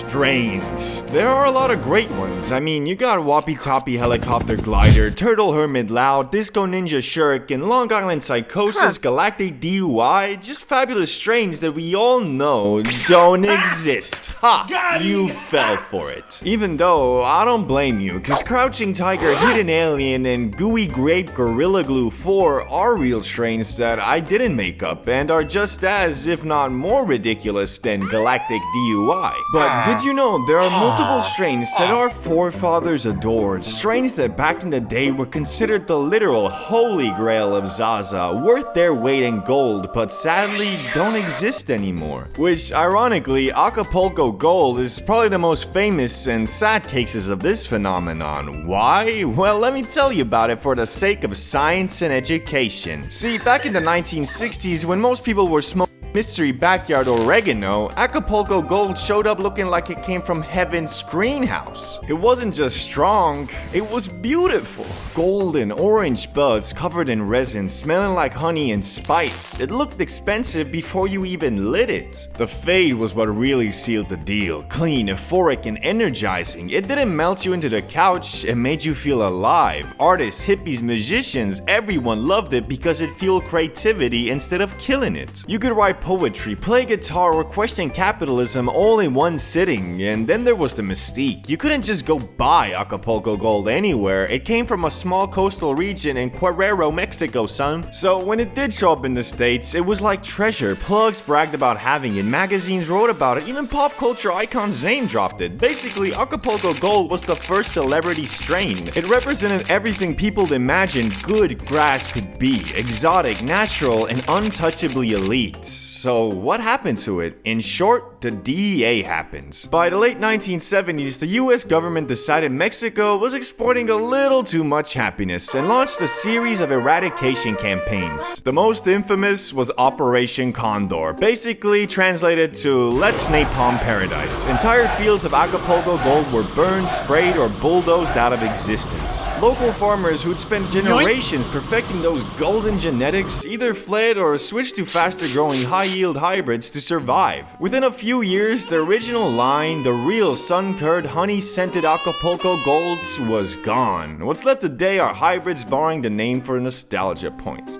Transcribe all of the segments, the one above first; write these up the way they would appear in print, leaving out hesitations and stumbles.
Strains. There are a lot of great ones. I mean, you got Whoppy Toppy Helicopter Glider, Turtle Hermit Loud, Disco Ninja Shuriken, Long Island Psychosis, Galactic DUI, just fabulous strains that we all know don't exist. Ha! You fell for it. Even though, I don't blame you, cause Crouching Tiger, Hidden Alien, and Gooey Grape Gorilla Glue 4 are real strains that I didn't make up and are just as, if not more ridiculous than Galactic DUI. But did you know there are multiple strains that our forefathers adored? Strains that back in the day were considered the literal holy grail of Zaza, worth their weight in gold, but sadly don't exist anymore. Which, ironically, Acapulco Gold is probably the most famous and sad cases of this phenomenon. Why? Well, let me tell you about it for the sake of science and education. See, back in the 1960s, when most people were smoking mystery backyard oregano, Acapulco Gold showed up looking like it came from heaven's greenhouse. It wasn't just strong, it was beautiful. Golden orange buds covered in resin, smelling like honey and spice. It looked expensive before you even lit it. The fade was what really sealed the deal. Clean, euphoric, and energizing. It didn't melt you into the couch, it made you feel alive. Artists, hippies, musicians, everyone loved it because it fueled creativity instead of killing it. You could write poetry, play guitar, or question capitalism all in one sitting. And then there was the mystique. You couldn't just go buy Acapulco Gold anywhere. It came from a small coastal region in Guerrero, Mexico, son. So when it did show up in the States, it was like treasure. Plugs bragged about having it, magazines wrote about it, even pop culture icons name dropped it. Basically, Acapulco Gold was the first celebrity strain. It represented everything people imagined good grass could be. Exotic, natural, and untouchably elite. So what happened to it? In short, the DEA happens. By the late 1970s, the US government decided Mexico was exporting a little too much happiness and launched a series of eradication campaigns. The most infamous was Operation Condor, basically translated to Let's Napalm Paradise. Entire fields of Acapulco Gold were burned, sprayed, or bulldozed out of existence. Local farmers who'd spent generations perfecting those golden genetics either fled or switched to faster growing high-yield hybrids to survive. Within a few years, the original line, the real sun-curd, honey-scented Acapulco Gold, was gone. What's left today are hybrids borrowing the name for nostalgia points.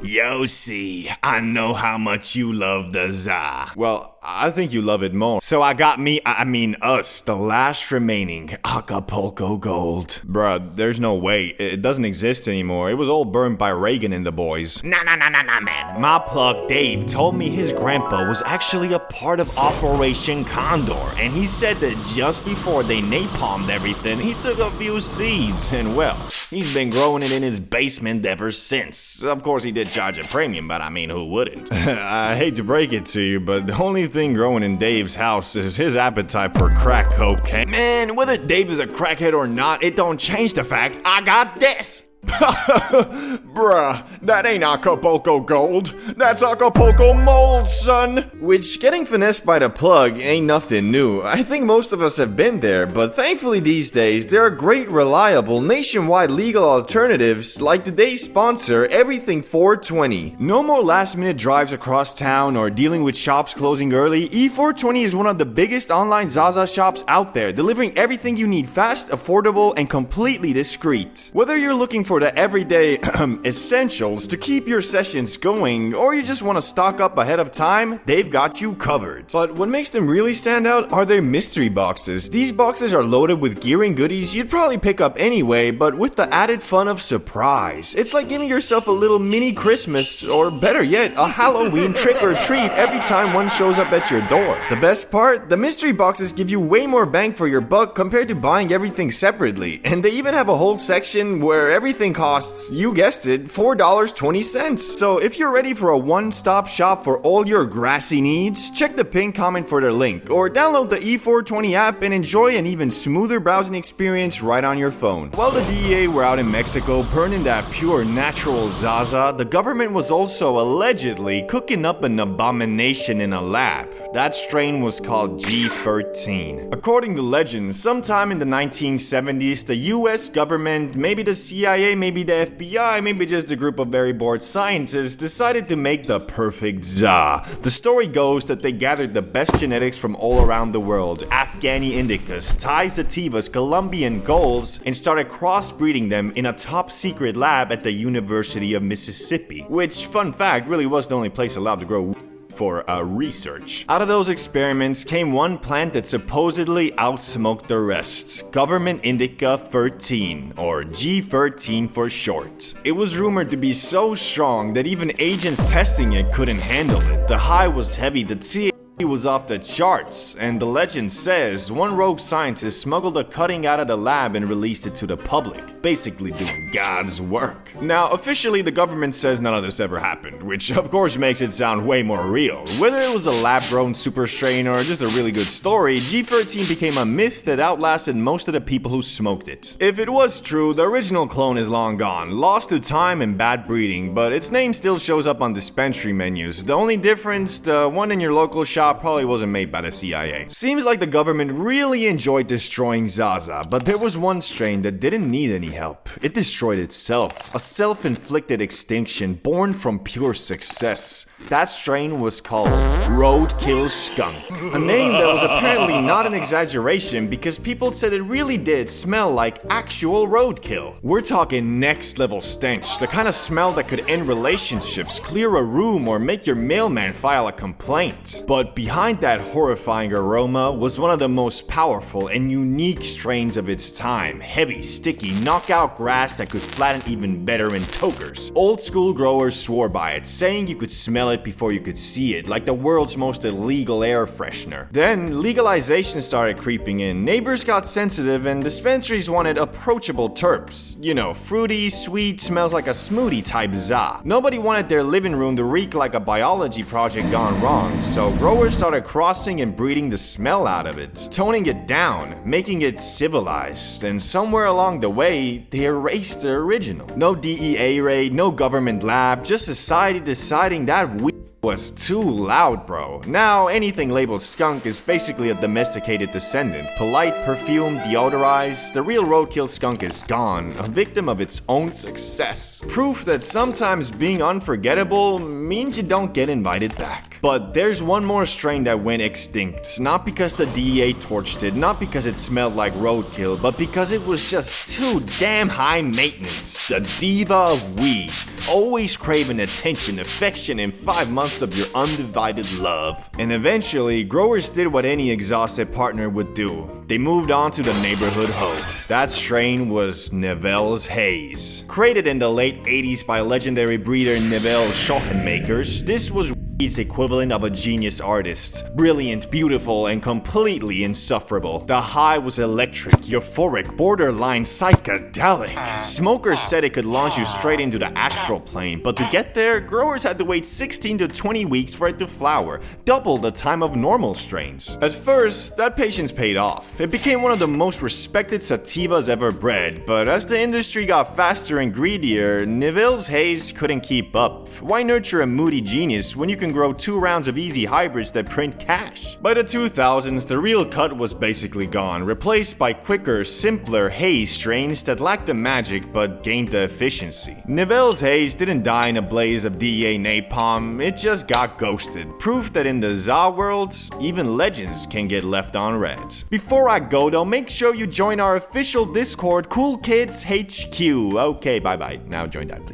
Yo, see, I know how much you love the za. Well, I think you love it more. So I got us, the last remaining Acapulco Gold. Bruh, there's no way. It doesn't exist anymore. It was all burned by Reagan and the boys. Nah, man. My plug Dave told me his grandpa was actually a part of Operation Condor, and he said that just before they napalmed everything, he took a few seeds, and well, he's been growing it in his basement ever since. Of course, he did charge a premium, but I mean, who wouldn't? I hate to break it to you, but the only thing growing in Dave's house is his appetite for crack cocaine. Man, whether Dave is a crackhead or not, it don't change the fact I got this. Bruh, that ain't Acapulco Gold. That's Acapulco mold, son. Which, getting finessed by the plug ain't nothing new. I think most of us have been there, but thankfully these days, there are great, reliable, nationwide legal alternatives like today's sponsor, Everything 420. No more last-minute drives across town or dealing with shops closing early. E420 is one of the biggest online Zaza shops out there, delivering everything you need fast, affordable, and completely discreet. Whether you're looking for the everyday essentials to keep your sessions going, or you just want to stock up ahead of time, they've got you covered. But what makes them really stand out are their mystery boxes. These boxes are loaded with gear and goodies you'd probably pick up anyway, but with the added fun of surprise. It's like giving yourself a little mini Christmas, or better yet, a Halloween trick or treat every time one shows up at your door. The best part? The mystery boxes give you way more bang for your buck compared to buying everything separately, and they even have a whole section where everything costs, you guessed it, $4.20. So if you're ready for a one-stop shop for all your grassy needs, check the pinned comment for their link, or download the E420 app and enjoy an even smoother browsing experience right on your phone. While the DEA were out in Mexico burning that pure natural Zaza, the government was also allegedly cooking up an abomination in a lab. That strain was called G13. According to legends, sometime in the 1970s, the US government, maybe the CIA, DEA, maybe the FBI, maybe just a group of very bored scientists decided to make the perfect za. The story goes that they gathered the best genetics from all around the world, Afghani indicas, Thai sativas, Colombian golds, and started crossbreeding them in a top secret lab at the University of Mississippi, which, fun fact, really was the only place allowed to grow for research. Out of those experiments came one plant that supposedly outsmoked the rest, Government Indica 13, or G13 for short. It was rumored to be so strong that even agents testing it couldn't handle it. The high was heavy, the THC was off the charts, and the legend says one rogue scientist smuggled a cutting out of the lab and released it to the public, basically doing God's work. Now, officially the government says none of this ever happened, which of course makes it sound way more real. Whether it was a lab-grown super strain or just a really good story, G13 became a myth that outlasted most of the people who smoked it. If it was true, the original clone is long gone, lost to time and bad breeding, but its name still shows up on dispensary menus. The only difference, the one in your local shop probably wasn't made by the CIA. Seems like the government really enjoyed destroying Zaza, but there was one strain that didn't need any help. It destroyed itself. A self-inflicted extinction born from pure success. That strain was called roadkill skunk. A name that was apparently not an exaggeration because people said it really did smell like actual roadkill. We're talking next level stench, the kind of smell that could end relationships, clear a room, or make your mailman file a complaint. But behind that horrifying aroma was one of the most powerful and unique strains of its time. Heavy, sticky, knockout grass that could flatten even better in tokers. Old school growers swore by it, saying you could smell it before you could see it, like the world's most illegal air freshener. Then legalization started creeping in, neighbors got sensitive, and dispensaries wanted approachable terps. You know, fruity, sweet, smells like a smoothie type za. Nobody wanted their living room to reek like a biology project gone wrong, so growers started crossing and breeding the smell out of it, toning it down, making it civilized, and somewhere along the way, they erased the original. No DEA raid, no government lab, just society deciding that weed was too loud, bro. Now, anything labeled skunk is basically a domesticated descendant. Polite, perfumed, deodorized, the real roadkill skunk is gone, a victim of its own success. Proof that sometimes being unforgettable means you don't get invited back. But there's one more strain that went extinct, not because the DEA torched it, not because it smelled like roadkill, but because it was just too damn high maintenance. The diva of weed, always craving attention, affection, and 5 months of your undivided love. And eventually, growers did what any exhausted partner would do. They moved on to the neighborhood hoe. That strain was Nivelles Haze. Created in the late 80s by legendary breeder Nivelle Schoenmakers, this was its equivalent of a genius artist. Brilliant, beautiful, and completely insufferable. The high was electric, euphoric, borderline psychedelic. Smokers said it could launch you straight into the astral plane, but to get there, growers had to wait 16 to 20 weeks for it to flower, double the time of normal strains. At first, that patience paid off. It became one of the most respected sativas ever bred, but as the industry got faster and greedier, Nivelles Haze couldn't keep up. Why nurture a moody genius when you can grow 2 rounds of easy hybrids that print cash? By the 2000s, the real cut was basically gone, replaced by quicker, simpler haze strains that lacked the magic but gained the efficiency. Nivelles Haze didn't die in a blaze of DEA napalm, it just got ghosted. Proof that in the za world, even legends can get left on red. Before I go though, make sure you join our official Discord, Cool Kids HQ. Okay, bye bye. Now join that, please.